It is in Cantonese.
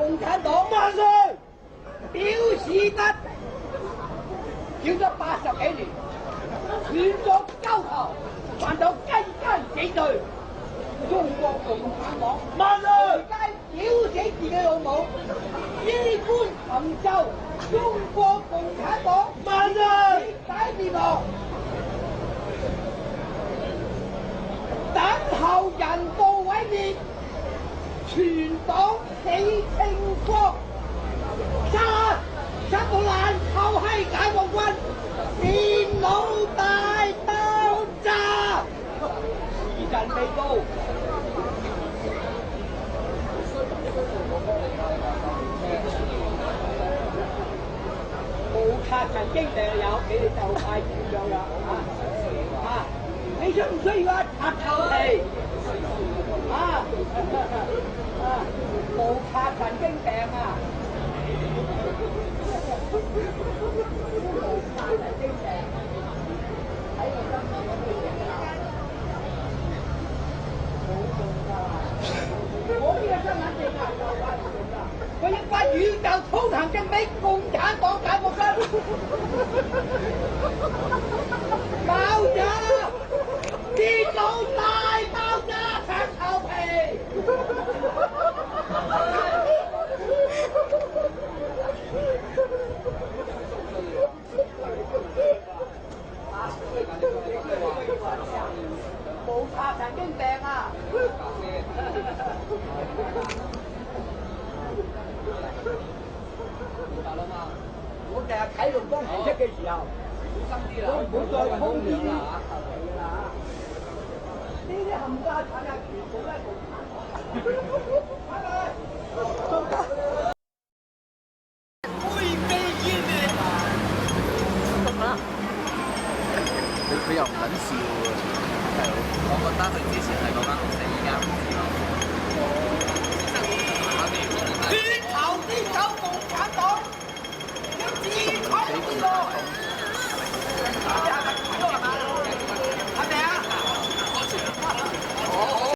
共產黨萬歲！表示不叫咗80幾年，斷咗交頭，犯到斤斤幾對。中國共產黨萬歲！而家屌死自己老母，衣冠禽獸！中國共產黨萬歲！徹底滅亡！等候人道毀滅，全黨死清光！殺到爛臭閪解放軍！電腦大爆炸！時辰未到。無卡神經病有，你哋就快見咗啦你需唔需要擦頭皮？無卡神經病啊！無卡神經病，睇個心情都唔冇用㗎！我呢個新聞正係就係用㗎，佢一班宇宙操行嘅美共產黨解放軍爆炸！電腦大爆炸，擦頭皮！冇擦神經病啊！我第日啟動光程式嘅時候，小心啲啦，唔好再通呢啲啦。呢啲冚家產啊，全部都係共產黨。佢又唔撚笑喎，係我覺得佢之前係嗰間公司，而家唔知咯。斷頭共產黨，要自取滅亡！